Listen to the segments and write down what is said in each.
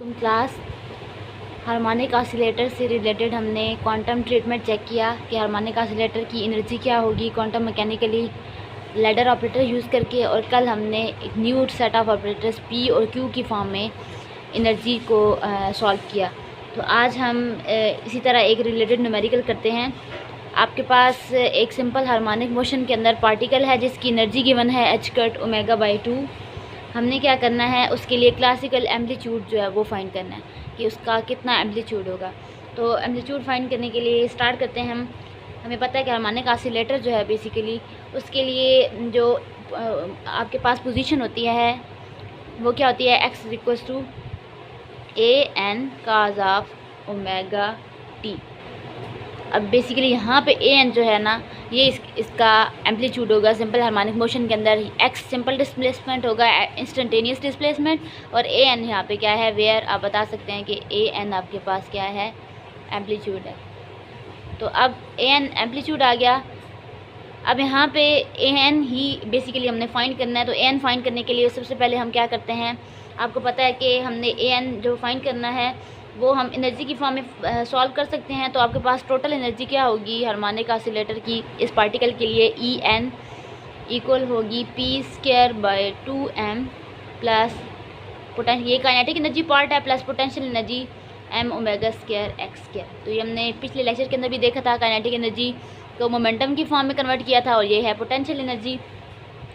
Class harmonic oscillator से related हमने quantum treatment check किया कि हार्मोनिक ऑसिलेटर की एनर्जी क्या होगी quantum mechanically ladder operator use करके। और कल हमने एक new set of operators P और क्यू की फॉर्म में एनर्जी को सॉल्व किया। तो आज हम इसी तरह एक रिलेटेड न्यूमेरिकल करते हैं। आपके पास एक सिंपल हार्मोनिक मोशन के अंदर पार्टिकल है जिसकी एनर्जी गिवन है h कट ओमेगा बाई 2। हमने क्या करना है, उसके लिए क्लासिकल एम्पलीट्यूड जो है वो फाइंड करना है कि उसका कितना एम्पलीट्यूड होगा। तो एम्पलीट्यूड फाइंड करने के लिए स्टार्ट करते हैं हमें पता है कि हार्मोनिक ऑसिलेटर जो है बेसिकली उसके लिए जो आपके पास पोजीशन होती है वो क्या होती है, x equals to a N cos of omega t. अब बेसिकली यहाँ पे ए एन जो है ना ये इसका एम्पलीट्यूड होगा सिंपल हार्मोनिक मोशन के अंदर। एक्स सिंपल डिस्प्लेसमेंट होगा, इंस्टेंटेनियस डिस्प्लेसमेंट, और ए एन यहाँ पे क्या है, वेयर आप बता सकते हैं कि ए एन आपके पास क्या है, एम्पलीट्यूड है। तो अब ए एन एम्पलीट्यूड आ गया। अब यहाँ पे ए एन ही बेसिकली हमने फाइंड करना है। तो ए एन फाइंड करने के लिए सबसे पहले हम क्या करते हैं, आपको पता है कि हमने ए एन जो फाइंड करना है वो हम एनर्जी की फॉर्म में सॉल्व कर सकते हैं। तो आपके पास टोटल एनर्जी क्या होगी हार्मोनिक ऑसिलेटर की इस पार्टिकल के लिए, ई एन इक्वल होगी P square by 2m plus potential, ये काइनेटिक एनर्जी पार्ट है, plus potential energy m omega square x square. तो ये हमने पिछले लेक्चर के अंदर भी देखा था, काइनेटिक एनर्जी को मोमेंटम की फॉर्म में कन्वर्ट किया था और ये है पोटेंशियल एनर्जी।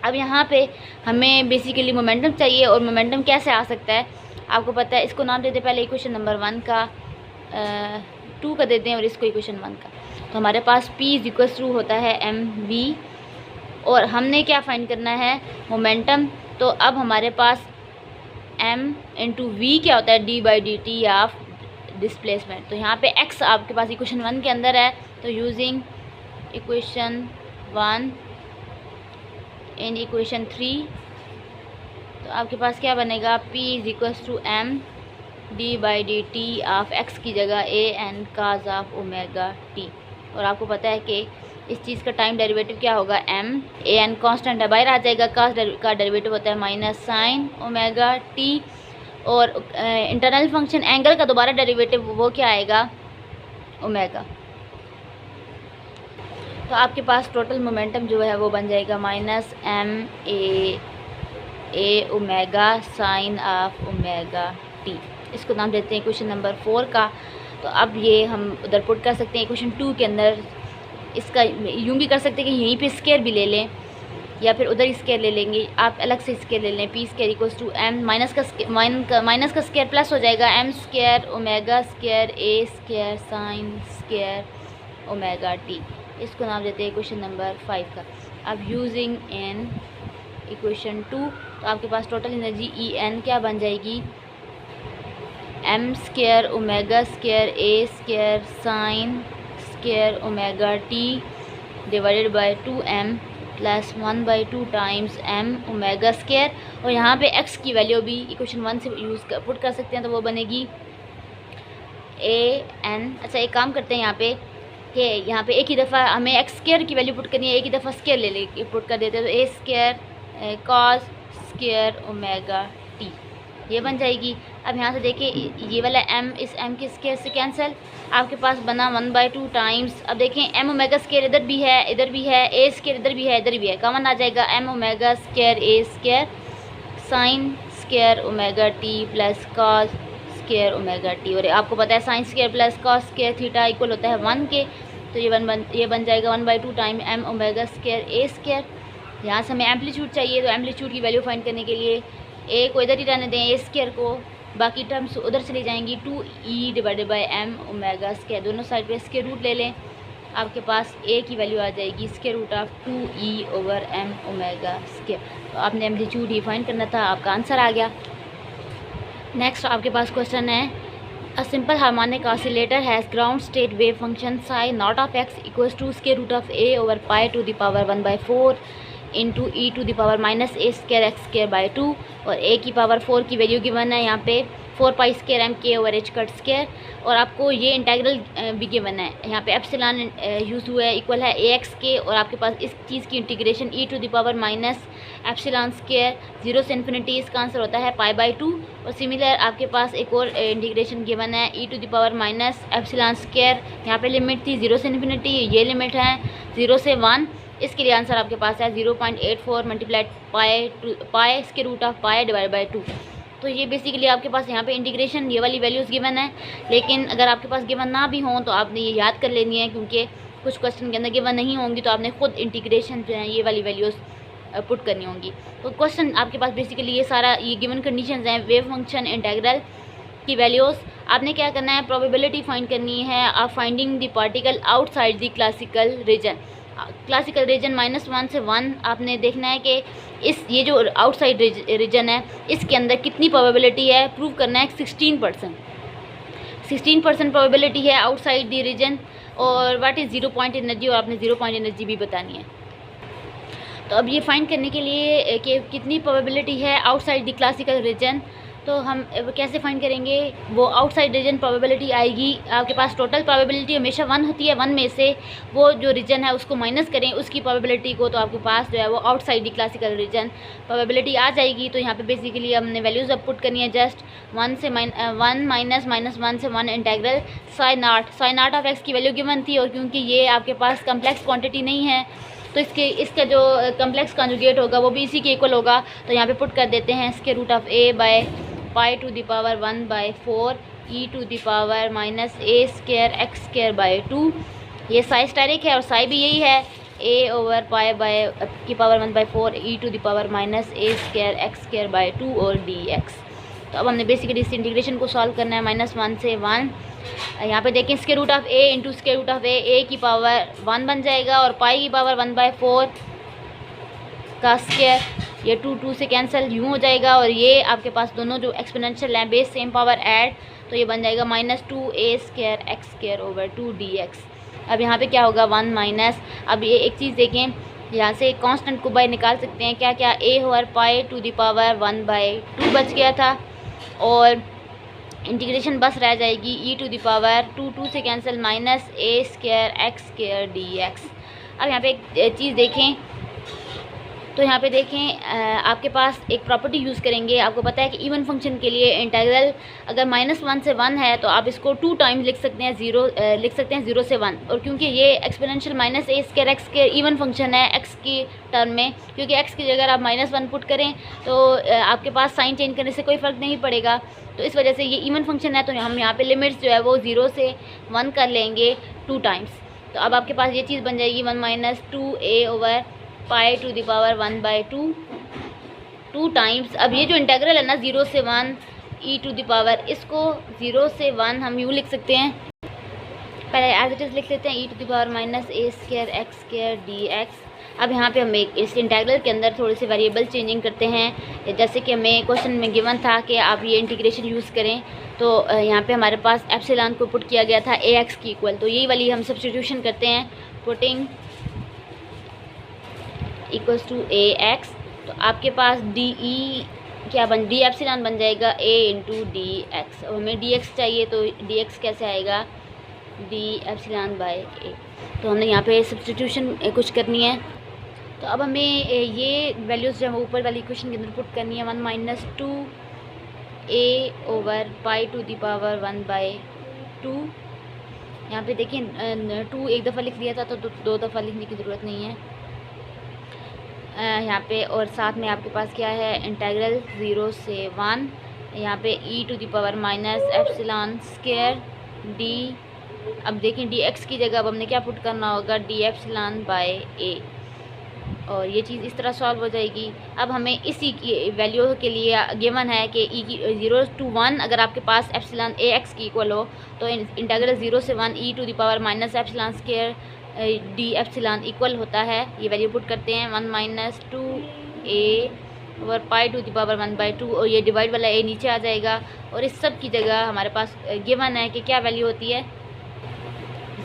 अब यहाँ पे हमें बेसिकली मोमेंटम चाहिए, और मोमेंटम कैसे आ सकता है आपको पता है। इसको नाम देते पहले इक्वेशन नंबर 1 का 2 का देते हैं और इसको इक्वेशन 1 का। तो हमारे पास P इज इक्वल्स टू होता है mv, और हमने क्या फाइंड करना है, मोमेंटम। तो अब हमारे पास m इंटू वी क्या होता है, d by D T of displacement. तो यहाँ पे x आपके पास इक्वेशन 1 के अंदर है। तो यूजिंग इक्वेशन 1 इन इक्वेशन 3 तो आपके पास क्या बनेगा, P is equals to m D by D T of x की जगह A N cos of omega T. और आपको पता है कि इस चीज़ का टाइम डेरिवेटिव क्या होगा, m, ए एन कॉन्स्टेंट है, बाहर आ जाएगा, काज का डेरिवेटिव होता है माइनस साइन ओमेगा टी, और इंटरनल फंक्शन एंगल का दोबारा डेरिवेटिव वो क्या आएगा, ओमेगा। तो आपके पास टोटल मोमेंटम जो है वो बन जाएगा minus m A omega sine of omega T. इसको नाम देते हैं क्वेश्चन नंबर 4 का। तो अब ये हम उधर पुट कर सकते हैं क्वेश्चन 2 के अंदर। इसका यूँ भी कर सकते हैं कि यहीं पे स्केयर भी ले लें या फिर उधर स्केयर ले लेंगे, आप अलग से स्केयर ले लें। P square equals to M minus का स्केयर प्लस हो जाएगा, एम स्केयर ओमेगा स्केयर ए square sine square omega T. इसको नाम देते हैं क्वेश्चन नंबर 5 का। अब यूजिंग इन इक्वेशन 2 तो आपके पास टोटल एनर्जी ई एन क्या बन जाएगी, m square omega square A square sine square omega t divided by 2m plus 1/2 times m omega square. और यहाँ पे x की वैल्यू भी इक्वेशन 1 से पुट कर सकते हैं, तो वो बनेगी ए एन। अच्छा एक काम करते हैं यहाँ पे कि यहाँ पे एक ही दफ़ा हमें x स्केयर की वैल्यू पुट करनी है, एक ही दफ़ा स्केयर ले पुट कर देते हैं। तो A square cos square omega T ये बन जाएगी। अब यहाँ से देखिए ये वाला m इस m के स्केयर से कैंसिल, आपके पास बना 1/2 टाइम्स। अब देखें m ओमेगा स्केयर इधर भी है, इधर भी है, a स्केयर इधर भी है, इधर भी है, कॉमन आ जाएगा m omega square a square sine square omega T plus cos square omega T. और आपको पता है sine square plus cos square theta equal होता है 1 के। तो ये बन जाएगा 1/2 time m omega square a square. यहाँ से हमें एम्पलीट्यूड चाहिए, तो एम्पलीट्यूड की वैल्यू फाइंड करने के लिए ए को इधर ही रहने दें, ए स्केयर को, बाकी टर्म्स उधर चली जाएंगी, 2e divided by m omega square. दोनों साइड पे स्केयर रूट ले लें, आपके पास ए की वैल्यू आ जाएगी square root of 2e over m omega square. तो आपने एम्पलीट्यूड ही फाइंड करना था, आपका आंसर आ गया। नेक्स्ट आपके पास क्वेश्चन है, a simple harmonic oscillator has ground state wave function psi naught of x equals to square root of a over pi to the power 1/4 into e to the power minus a square x square by 2। और ए की power 4 की value given है यहाँ पे 4 pi square M के over h cut square. और आपको ये इंटेग्रल भी गिवन है, यहाँ पे एप्सिलॉन यूज़ हुआ है, इक्वल है ए एक्स के, और आपके पास इस चीज़ की integration e to the power minus epsilon square 0 से इन्फिनिटी, इसका आंसर होता है π/2। और सिमिलर आपके पास एक और इंटीग्रेशन गिवन है e⁻ एप्सिलॉन स्क्वायर, यहाँ पे लिमिट थी 0 से इन्फिनिटी, ये लिमिट है 0 से 1। इसके लिए आंसर आपके पास है 0.84 multiplied pi square root of pi divide by 2। तो ये बेसिकली आपके पास यहाँ पे इंटीग्रेशन ये वाली वैल्यूज़ गिवन है। लेकिन अगर आपके पास गिवन ना भी हों तो आपने ये याद कर लेनी है, क्योंकि कुछ क्वेश्चन के अंदर गिवन नहीं होंगी तो आपने खुद इंटीग्रेशन जो है ये वाली वैल्यूज़ पुट करनी होंगी। तो क्वेश्चन आपके पास बेसिकली ये सारा ये गिवन कंडीशंस हैं, वेव फंक्शन, इंटेग्रल की वैल्यूज़। आपने क्या करना है, प्रोबेबिलिटी फाइंड करनी है of finding the particle outside the classical region. Classical region -1 से 1 आपने देखना है कि ये जो आउटसाइड रीजन है इसके अंदर कितनी प्रोबेबिलिटी है, प्रूव करना है 16% प्रोबेबिलिटी है आउटसाइड द रीजन। और व्हाट इज़ 0 पॉइंट एनर्जी, और आपने 0 पॉइंट एनर्जी भी बतानी है। तो अब ये फाइंड करने के लिए कि कितनी प्रोबेबिलिटी है आउटसाइड द क्लासिकल रीजन, तो हम कैसे फाइंड करेंगे, वो आउटसाइड रीजन प्रोबेबिलिटी आएगी आपके पास। टोटल प्रोबेबिलिटी हमेशा 1 होती है, 1 में से वो जो रीजन है उसको माइनस करें उसकी प्रोबेबिलिटी को, तो आपके पास जो है वो outside the classical region probability आ जाएगी। तो यहाँ पे बेसिकली हमने वैल्यूज़ अब पुट करनी है, जस्ट 1 से 1 माइनस -1 से 1 integral sine art of x की वैल्यू गिवन थी। और क्योंकि ये आपके पास कम्प्लेक्स क्वान्टिटी नहीं है तो इसका जो कम्प्लेक्स कॉन्जुगेट होगा वो भी इसी के इक्वल होगा। तो यहाँ पे पुट कर देते हैं square root of a by π⁴ e⁻ -a² x²/2। ये साई स्टेरिक है और साई भी यही है, a/π/1/4 e⁻ -a² x²/2 और dx। तो अब हमने बेसिकली इस इंटीग्रेशन को सॉल्व करना है -1 से 1। यहाँ पे देखें square root of a into square root of a की पावर 1 बन जाएगा और π⁴ का स्क्वायर, ये 2 से कैंसिल यूँ हो जाएगा। और ये आपके पास दोनों जो एक्सपोनेंशियल हैं बेस सेम पावर ऐड, तो ये बन जाएगा -2a² x²/2 dx। अब यहाँ पे क्या होगा 1 माइनस, अब ये एक चीज़ देखें, यहाँ से कांस्टेंट को बाहर निकाल सकते हैं, क्या क्या a/π⁴ बच गया था और इंटीग्रेशन बस रह जाएगी e⁻2 से कैंसिल -a² x² dx। अब यहाँ पे एक चीज़ देखें, तो यहाँ पे देखें आपके पास एक प्रॉपर्टी यूज़ करेंगे। आपको पता है कि इवन फंक्शन के लिए इंटीग्रल अगर -1 से 1 है तो आप इसको 2 टाइम्स लिख सकते हैं, 0 से 1। और क्योंकि ये exponential -a² x² even function है x की टर्म में, क्योंकि x की जगह आप -1 पुट करें तो आपके पास साइन चेंज करने से कोई फ़र्क नहीं पड़ेगा। तो इस वजह से ये इवन फंक्शन है, तो हम यहाँ पे लिमिट्स जो है वो 0 से 1 कर लेंगे 2 टाइम्स। तो अब आपके पास ये चीज़ बन जाएगी 1 माइनस 2a/π⁴ 2 टाइम्स। अब ये जो इंटीग्रल है ना 0 से 1 e⁻, इसको 0 से 1 हम यूँ लिख सकते हैं, पहले एज इट इज़ लिख लेते हैं e⁻ -a² x² dx। अब यहाँ पे हम इस इंटीग्रल के अंदर थोड़े से वेरिएबल चेंजिंग करते हैं, जैसे कि हमें क्वेश्चन में गिवन था कि आप ये इंटीग्रेशन यूज़ करें। तो यहाँ पे हमारे पास एप्सिलॉन को पुट किया गया था ax की इक्वल, तो यही वाली हम सब्स्टिट्यूशन करते हैं, पुटिंग इक्वल्स टू ax। तो आपके पास डी एप्सिलॉन बन जाएगा a इंटू dx। और हमें dx चाहिए तो dx कैसे आएगा, डी एप्सिलॉन बाय a। तो हमने यहाँ पे सब्स्टिट्यूशन कुछ करनी है। तो अब हमें ये वैल्यूज़ जो है ऊपर वाली क्वेश्चन के अंदर पुट करनी है, 1 माइनस 2a/π⁴1/2। यहाँ पे देखिए 2 एक दफ़ा लिख लिया था तो 2 दफ़ा लिखने की ज़रूरत नहीं है यहाँ पे। और साथ में आपके पास क्या है, इंटीग्रल 0 से 1, यहाँ पे e⁻⁻ d। अब देखें dx की जगह अब हमने क्या पुट करना होगा, डी एप्सिलॉन बाय a। और ये चीज़ इस तरह सॉल्व हो जाएगी। अब हमें इसी की वैल्यू के लिए गिवन है कि e की 0 to 1 अगर आपके पास एप्सिलॉन ax की इक्वल हो तो इंटीग्रल 0 से 1 e⁻⁻² डी एप्सिलॉन इक्वल होता है। ये वैल्यू पुट करते हैं 1 माइनस 2a/π⁴1/2 और ये डिवाइड वाला a नीचे आ जाएगा। और इस सब की जगह हमारे पास गिवन है कि क्या वैल्यू होती है,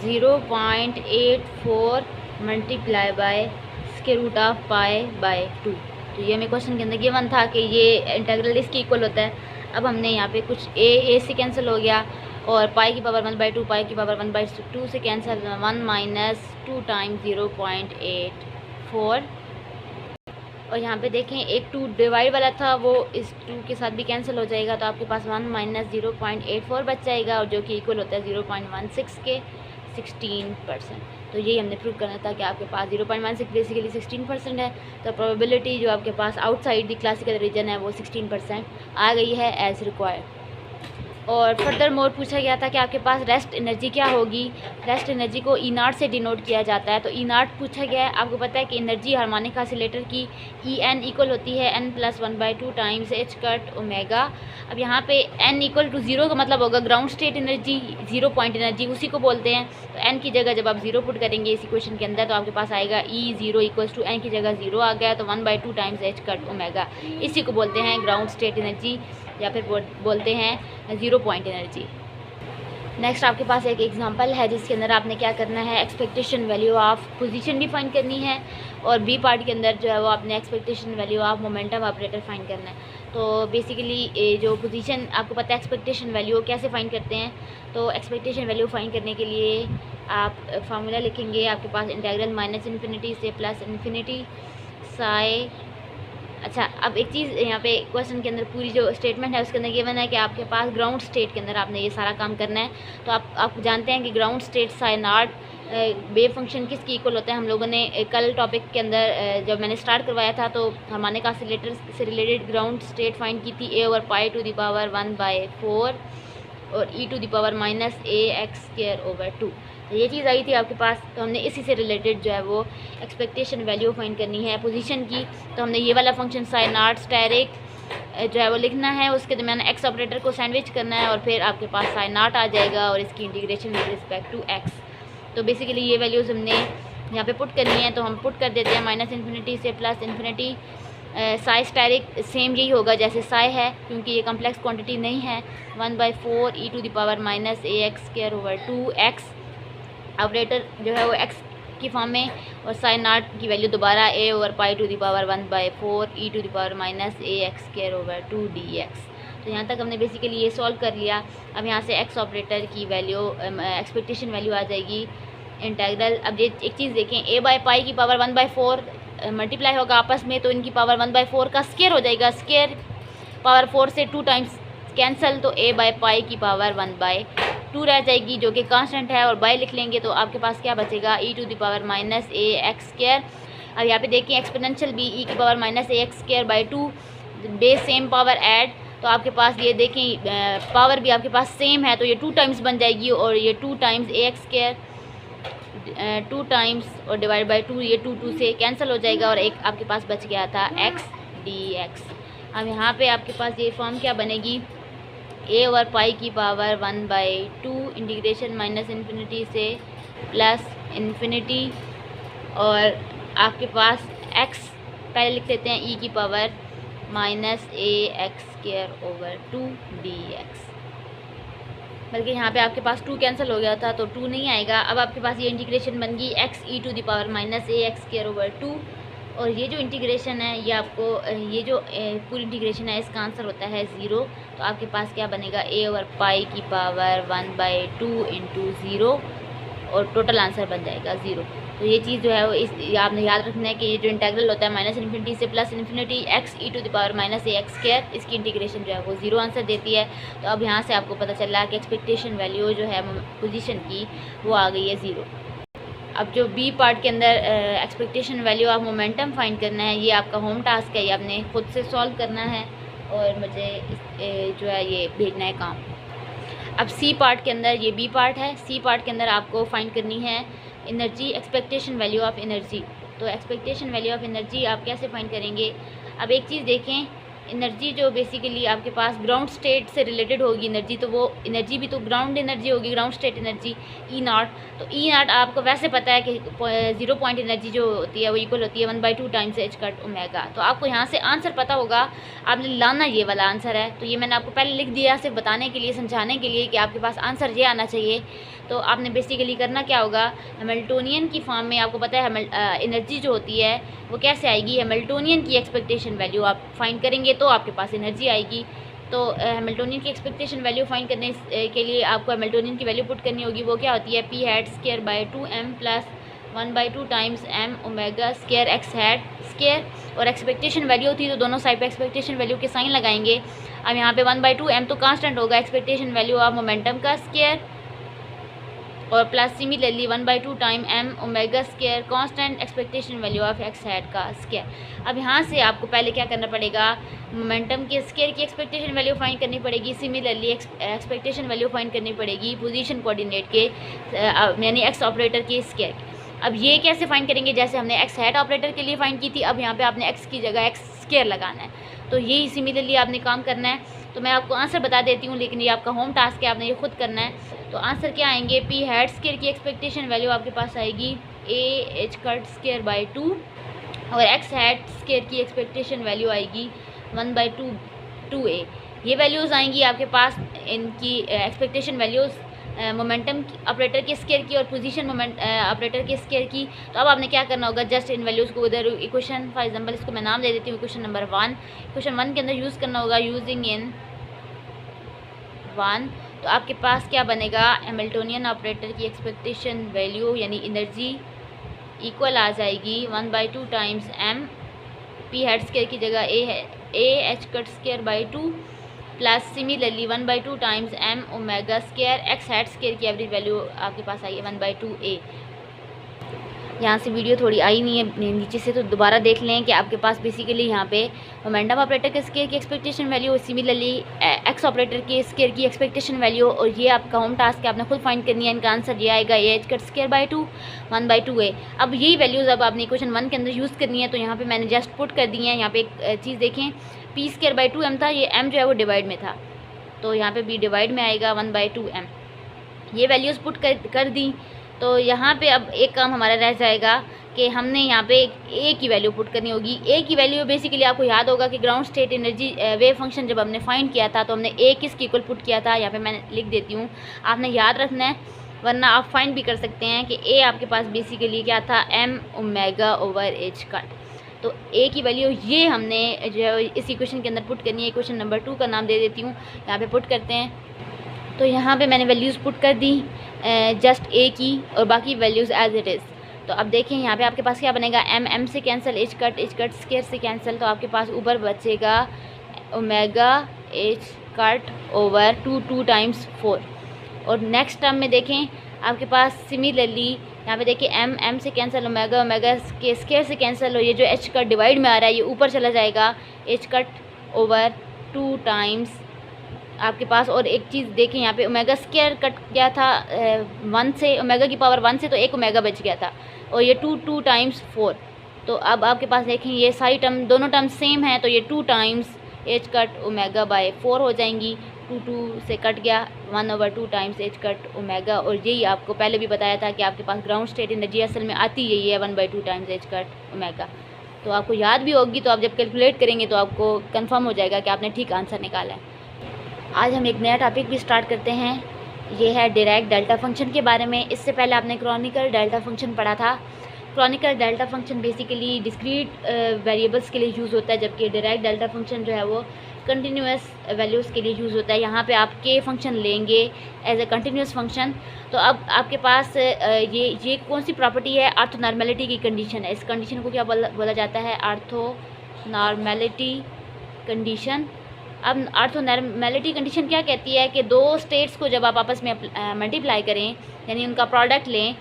0.84 multiply by square root of π/2। तो ये हमें क्वेश्चन के अंदर गिवन था कि ये इंटीग्रल इसके इक्वल होता है। अब हमने यहाँ पे कुछ a से कैंसिल हो गया और π⁴1/2 π⁴1/2 से कैंसिल, 1 माइनस 2 टाइम्स 0.84। और यहाँ पे देखें एक 2 डिवाइड वाला था वो इस 2 के साथ भी कैंसिल हो जाएगा, तो आपके पास 1 माइनस 0.84 बच जाएगा, और जो कि इक्वल होता है 0.16 के 16%। तो यही हमने प्रूव करना था कि आपके पास 0.16 बेसिकली 16% है, तो प्रोबेबिलिटी जो आपके पास आउटसाइड द क्लासिकल रीजन है वो 16% आ गई है एज़ रिक्वायर्ड। और फर्दर मोर पूछा गया था कि आपके पास रेस्ट एनर्जी क्या होगी। रेस्ट एनर्जी को ई नॉट से डिनोट किया जाता है, तो ई नॉट पूछा गया है। आपको पता है कि एनर्जी हार्मोनिक ऑसिलेटर की ई एन इक्वल होती है n+1/2 times H cut omega. अब यहाँ पे n इक्वल टू 0 का मतलब होगा ground state energy, 0 point energy उसी को बोलते हैं। तो n की जगह जब आप 0 पुट करेंगे इस इक्वेशन के अंदर, तो आपके पास आएगा E0 इक्वल्स टू n की जगह 0 आ गया, तो 1/2 टाइम्स एच कट ओमेगा। इसी को बोलते हैं ग्राउंड स्टेट एनर्जी, या फिर बोलते हैं 0 पॉइंट एनर्जी। नेक्स्ट आपके पास एक एग्जांपल है जिसके अंदर आपने क्या करना है, एक्सपेक्टेशन वैल्यू ऑफ पोजीशन भी फाइंड करनी है, और बी पार्ट के अंदर जो है वो आपने expectation value of momentum operator find करना है। तो बेसिकली जो पोजीशन आपको पता है एक्सपेक्टेशन वैल्यू कैसे फाइंड करते हैं, तो एक्सपेक्टेशन वैल्यू फाइंड करने के लिए आप फार्मूला लिखेंगे। आपके पास इंटीग्रल -∞ से +∞ साई। अच्छा, अब एक चीज़ यहाँ पे क्वेश्चन के अंदर पूरी जो स्टेटमेंट है उसके अंदर गिवन है कि आपके पास ग्राउंड स्टेट के अंदर आपने ये सारा काम करना है। तो आप जानते हैं कि ground state Sai not wave function किसकी इक्वल होता है। हम लोगों ने कल टॉपिक के अंदर जब मैंने स्टार्ट करवाया था तो हार्मोनिक ऑसिलेटर से रिलेटेड ग्राउंड स्टेट फाइंड की थी a/π⁴ और e⁻−ax²/2। तो ये चीज़ आई थी आपके पास, तो हमने इसी से रिलेटेड जो है वो एक्सपेक्टेशन वैल्यू फाइंड करनी है पोजीशन की। तो हमने ये वाला फंक्शन साइन नॉट स्टेरिक जो है वो लिखना है, उसके दरमियान एक्स ऑपरेटर को सैंडविच करना है, और फिर आपके पास साइन नॉट आ जाएगा और इसकी integration with respect to x. तो बेसिकली ये वैल्यूज़ हमने यहाँ पे पुट करनी है, तो हम पुट कर देते हैं -∞ से +∞। साई स्टेरिक सेम यही होगा जैसे साई है, क्योंकि ये कम्प्लेक्स क्वांटिटी नहीं है। 1/4 e⁻−ax²/2 एक्स ऑपरेटर जो है वो एक्स की फॉर्म में, और साइन नॉट की वैल्यू दोबारा a/π⁴ e⁻−ax²/2 dx। तो यहाँ तक हमने बेसिकली ये सॉल्व कर लिया। अब यहाँ से एक्स ऑपरेटर की वैल्यू एक्सपेक्टेशन वैल्यू आ जाएगी इंटीग्रल। अब ये एक चीज़ देखें, a/π⁴ मल्टीप्लाई होगा आपस में, तो इनकी पावर 1/4 का स्क्वायर हो जाएगा। स्क्वायर पावर 4 से 2 टाइम्स कैंसल, तो a/π⁻1/2 रह जाएगी जो कि कांस्टेंट है, और बाय लिख लेंगे तो आपके पास क्या बचेगा e⁻−ax²। अब यहाँ पे देखिए एक्सपोनेंशियल भी e⁻−ax²/2 base same power add, तो आपके पास ये देखें पावर भी आपके पास सेम है, तो ये 2 टाइम्स बन जाएगी, और ये 2 टाइम्स ax², 2 टाइम्स और डिवाइड बाई 2, ये 2 से कैंसिल हो जाएगा, और एक आपके पास बच गया था x dx। अब यहाँ पे आपके पास ये फॉर्म क्या बनेगी, a/π⁴1/2 इंटीग्रेशन -∞ से +∞, और आपके पास x पहले लिख लेते हैं e⁻−ax²/2 dx। बल्कि यहाँ पे आपके पास 2 कैंसिल हो गया था तो 2 नहीं आएगा। अब आपके पास ये इंटीग्रेशन बन गई x e⁻−ax²/2, और ये जो इंटीग्रेशन है ये आपको ये जो पूरी इंटीग्रेशन है इसका आंसर होता है 0। तो आपके पास क्या बनेगा a/π⁴1/2 इंटू 0, और टोटल आंसर बन जाएगा 0। तो ये चीज़ जो है वो आपने याद रखना है कि ये जो इंटीग्रल होता है -∞ से +∞ x e⁻−ax², इसकी इंटीग्रेशन जो है वो 0 आंसर देती है। तो अब यहाँ से आपको पता चला कि एक्सपेक्टेशन वैल्यू जो है पोजीशन की वो आ गई है 0। अब जो बी पार्ट के अंदर expectation value of momentum find करना है, ये आपका होम टास्क है, ये आपने खुद से सॉल्व करना है, और मुझे जो है ये भेजना है काम। अब सी पार्ट के अंदर, ये बी पार्ट है, सी पार्ट के अंदर आपको फाइंड करनी है energy, expectation value of energy. तो एक्सपेक्टेशन वैल्यू ऑफ एनर्जी आप कैसे फाइंड करेंगे। अब एक चीज़ देखें, एनर्जी जो बेसिकली आपके पास ग्राउंड स्टेट से रिलेटेड होगी एनर्जी, तो वो एनर्जी भी तो ग्राउंड एनर्जी होगी, ग्राउंड स्टेट एनर्जी E0। तो E0 आपको वैसे पता है कि 0 पॉइंट एनर्जी जो होती है वो इक्वल होती है 1/2 टाइम्स एच कट ओमेगा। तो आपको यहाँ से आंसर पता होगा, आपने लाना ये वाला आंसर है। तो ये मैंने आपको पहले लिख दिया सिर्फ बताने के लिए, समझाने के लिए कि आपके पास आंसर ये आना चाहिए। तो आपने बेसिकली करना क्या होगा, हैमिल्टोनियन की फॉर्म में आपको पता है एनर्जी जो होती है वो कैसे आएगी, हैमिल्टोनियन की एक्सपेक्टेशन वैल्यू आप फाइंड करेंगे तो आपके पास एनर्जी आएगी। तो हैमिल्टोनियन की एक्सपेक्टेशन वैल्यू फाइंड करने के लिए आपको हैमिल्टोनियन की वैल्यू पुट करनी होगी। वो क्या होती है P⁻²/2m + 1/2 times m omega square x hat square, और एक्सपेक्टेशन वैल्यू थी तो दोनों साइड पे एक्सपेक्टेशन वैल्यू के साइन लगाएंगे। अब यहाँ पे 1/2 एम तो कांस्टेंट होगा, एक्सपेक्टेशन वैल्यू ऑफ मोमेंटम का स्केयर, और plus similarly 1/2 time m omega square constant expectation value of x hat का स्केयर। अब यहाँ से आपको पहले क्या करना पड़ेगा, मोमेंटम के स्केयर की एक्सपेक्टेशन वैल्यू फाइंड करनी पड़ेगी, सिमिलरली एक्सपेक्टेशन वैल्यू फाइंड करनी पड़ेगी पोजीशन कोऑर्डिनेट के यानी एक्स ऑपरेटर के स्केयर की। अब ये कैसे फाइंड करेंगे, जैसे हमने एक्स हैट ऑपरेटर के लिए फाइंड की थी, अब यहाँ पे आपने एक्स की जगह एक्स स्केयर लगाना है, तो यही सिमिलरली आपने काम करना है। तो मैं आपको आंसर बता देती हूँ, लेकिन ये आपका होम टास्क है, आपने ये खुद करना है। तो आंसर क्या आएंगे, पी हैट स्केयर की एक्सपेक्टेशन वैल्यू आपके पास आएगी ए एच कट स्केयर बाई 2, और एक्स हैट स्केयर की एक्सपेक्टेशन वैल्यू आएगी 1/2 2a। ये वैल्यूज़ आएंगी आपके पास, इनकी एक्सपेक्टेशन वैल्यूज़ मोमेंटम ऑपरेटर के स्केयर की और पोजीशन मोमेंट ऑपरेटर के स्केयर की। तो अब आपने क्या करना होगा, जस्ट इन वैल्यूज़ को उधर इक्वेशन, फॉर एग्जांपल इसको मैं नाम दे देती हूँ इक्वेशन नंबर 1, इक्वेशन 1 के अंदर यूज़ करना होगा यूजिंग इन 1। तो आपके पास क्या बनेगा, हैमिल्टोनियन ऑपरेटर की एक्सपेक्टेशन वैल्यू यानी एनर्जी इक्वल आ जाएगी 1/2 times m p hat square की जगह ए है ए h cut square by 2 plus similarly 1/2 times m omega square x hat square की एवरेज वैल्यू आपके पास आई है 1/2 a। यहाँ से वीडियो थोड़ी आई नहीं है नीचे से, तो दोबारा देख लें कि आपके पास बेसिकली यहाँ पे मोमेंटम ऑपरेटर के स्केयर की एक्सपेक्टेशन वैल्यू और सिमिलरली एक्स ऑपरेटर के स्केयर की एक्सपेक्टेशन वैल्यू, और ये आपका होम टास्क है, आपने खुद फाइंड करनी है। इनका आंसर ये आएगा ए h cut square by 2 1/2 a। अब यही वैल्यूज़ अब आपने इक्वेशन 1 के अंदर यूज़ करनी है, तो यहाँ पर मैंने जस्ट पुट कर दी है। यहाँ पर एक चीज़ देखें, पी स्केयर बाई 2 एम था, ये एम जो है वो डिवाइड में था, तो यहाँ पे बी डिवाइड में आएगा 1/2 एम। ये वैल्यूज़ पुट कर दी। तो यहाँ पे अब एक काम हमारा रह जाएगा कि हमने यहाँ पे ए की वैल्यू पुट करनी होगी। ए की वैल्यू बेसिकली आपको याद होगा कि ground state energy wave function जब हमने फाइंड किया था तो हमने ए किसकी इक्वल पुट किया था, यहाँ पे मैंने लिख देती हूँ, आपने याद रखना है, वरना आप फाइंड भी कर सकते हैं कि ए आपके पास बेसिकली क्या था, m omega over h cut. तो ए की वैल्यू ये हमने जो है इस इक्वेशन के अंदर पुट करनी है। इक्वेशन नंबर 2 का नाम दे देती हूँ, यहाँ पे पुट करते हैं। तो यहाँ पे मैंने वैल्यूज़ पुट कर दी जस्ट ए की, और बाकी वैल्यूज़ एज इट इज़। तो अब देखें यहाँ पे आपके पास क्या बनेगा, एम एम से कैंसिल, एच कट स्केयर से कैंसिल, तो आपके पास ऊपर बचेगा omega H cut over 2 times 4। और नेक्स्ट टर्म में देखें आपके पास सिमिलरली यहाँ पे देखिए एम एम से कैंसिल, ओमेगा ओमेगा के स्केयर से कैंसिल, और ये जो एच कट डिवाइड में आ रहा है ये ऊपर चला जाएगा, एच कट ओवर 2 टाइम्स आपके पास। और एक चीज़ देखें यहाँ पे ओमेगा स्केयर कट गया था 1 से, ओमेगा की पावर 1 से, तो एक ओमेगा बच गया था, और ये 2 टाइम्स 4। तो अब आपके पास देखें ये सारी टर्म, दोनों टर्म सेम हैं, तो ये 2 times H cut omega by 4 हो जाएंगी। 2 से कट गया, 1/2 टाइम्स एच कट ओमेगा। और यही आपको पहले भी बताया था कि आपके पास ग्राउंड स्टेट एनर्जी असल में आती यही है 1/2 टाइम्स एच कट ओमेगा। तो आपको याद भी होगी, तो आप जब कैलकुलेट करेंगे तो आपको कंफर्म हो जाएगा कि आपने ठीक आंसर निकाला है। आज हम एक नया टॉपिक भी स्टार्ट करते हैं, ये है डायरेक्ट डेल्टा फंक्शन के बारे में। इससे पहले आपने क्रॉनिकल डेल्टा फंक्शन पढ़ा था। Chronicle delta function basically discrete variables के लिए यूज़ होता है, जबकि डायरेक्ट डेल्टा फंक्शन जो है वो कंटिन्यूस वैल्यूज़ के लिए यूज़ होता है। यहाँ पे आप के फंक्शन लेंगे एज ए कंटिन्यूस फंक्शन। तो अब आपके पास ये कौन सी प्रॉपर्टी है, ऑर्थोनॉर्मेलिटी की कंडीशन है। इस कंडीशन को क्या बोला जाता है, ऑर्थोनॉर्मेलिटी कंडीशन। अब ऑर्थोनॉर्मेलिटी कंडीशन क्या कहती है कि दो स्टेट्स को जब आप आपस में मल्टीप्लाई करें यानी उनका प्रोडक्ट लें,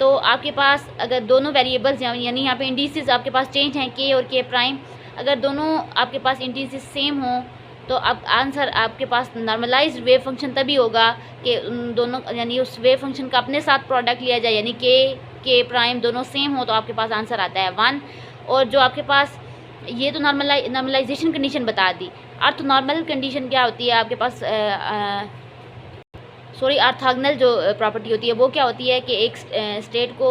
तो आपके पास अगर दोनों वेरिएबल्स यानी यहाँ पे इंडिसेस आपके पास चेंज हैं के और के प्राइम, अगर दोनों आपके पास इंडिसेस सेम हों तो अब आंसर आपके पास नॉर्मलाइज्ड वेव फंक्शन तभी होगा कि उन दोनों यानी उस वेव फंक्शन का अपने साथ प्रोडक्ट लिया जाए, यानी के प्राइम दोनों सेम हो तो आपके पास आंसर आता है 1। और जो आपके पास ये तो नॉर्मलाइजेशन कंडीशन बता दी। ऑर्थोनॉर्मल कंडीशन क्या होती है आपके पास, ऑर्थोगोनल जो प्रॉपर्टी होती है वो क्या होती है कि एक स्टेट को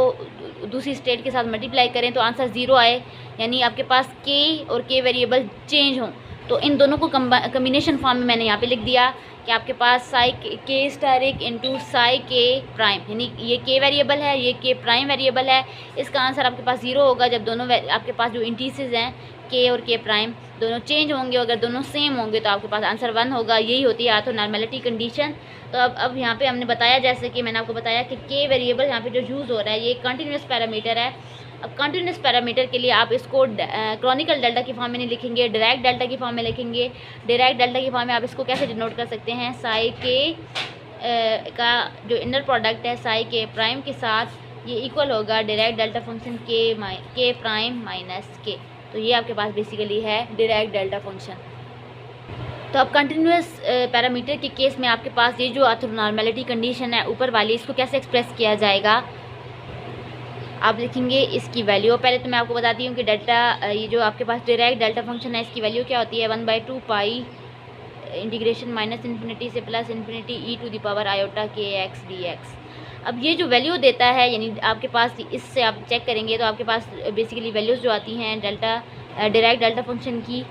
दूसरी स्टेट के साथ मल्टीप्लाई करें तो आंसर 0 आए, यानी आपके पास के और के वेरिएबल चेंज हों। तो इन दोनों को कम्बिनेशन फॉर्म में मैंने यहाँ पे लिख दिया कि आपके पास साई के स्टार एक इंटू साई के प्राइम, यानी ये के वेरिएबल है, ये के प्राइम वेरिएबल है। इसका आंसर आपके पास 0 होगा जब दोनों आपके पास जो इंटीसेस हैं के और के प्राइम दोनों चेंज होंगे, अगर दोनों सेम होंगे तो आपके पास आंसर 1 होगा। यही होती है ऑर्थोनॉर्मेलिटी कंडीशन। तो अब यहाँ पे हमने बताया, जैसे कि मैंने आपको बताया कि के वेरिएबल यहाँ पे जो यूज़ हो रहा है ये कंटिन्यूस पैरामीटर है। अब कंटिन्यूस पैरामीटर के लिए आप इसको क्रॉनिकल डेल्टा की फॉर्म में नहीं लिखेंगे, डायरेक्ट डेल्टा की फॉर्म में लिखेंगे। डायरेक्ट डेल्टा की फॉर्म में आप इसको कैसे डिनोट कर सकते हैं, साई के का जो इनर प्रोडक्ट है साई के प्राइम के साथ, ये इक्वल होगा डायरेक्ट डेल्टा फंक्शन के प्राइम माइनस के। तो ये आपके पास बेसिकली है डायरेक्ट डेल्टा फंक्शन। तो अब कंटिन्यूस पैरामीटर के केस में आपके पास ये जो ऑर्थोनॉर्मेलिटी कंडीशन है ऊपर वाली, इसको कैसे एक्सप्रेस किया जाएगा, आप लिखेंगे इसकी वैल्यू। पहले तो मैं आपको बताती हूँ कि डेल्टा, ये जो आपके पास डायरेक्ट डेल्टा फंक्शन है इसकी वैल्यू क्या होती है, 1/2 पाई इंटीग्रेशन माइनस इन्फिनिटी से plus infinity e to the power iota k x d x. अब ये जो वैल्यू देता है, यानी आपके पास इससे आप चेक करेंगे तो आपके पास बेसिकली वैल्यूज़ जो आती हैं डेल्टा डायरेक्ट डेल्टा फंक्शन की,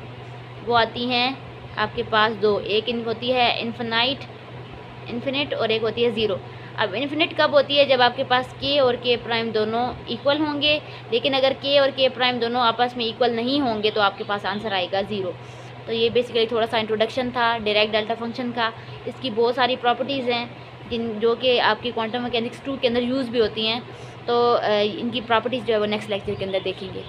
वो आती हैं आपके पास दो, एक होती है इन्फिनिट और एक होती है ज़ीरो। अब इन्फिनिट कब होती है, जब आपके पास के और के प्राइम दोनों इक्वल होंगे, लेकिन अगर के और के प्राइम दोनों आपस में इक्वल नहीं होंगे तो आपके पास आंसर आएगा ज़ीरो। तो ये बेसिकली थोड़ा सा इंट्रोडक्शन था डायरेक्ट डेल्टा फंक्शन का। इसकी बहुत सारी प्रॉपर्टीज़ हैं जो कि आपकी क्वांटम मैकेनिक्स 2 के अंदर यूज़ भी होती हैं। तो इनकी प्रॉपर्टीज़ जो है वो नेक्स्ट लेक्चर के अंदर देखेंगे।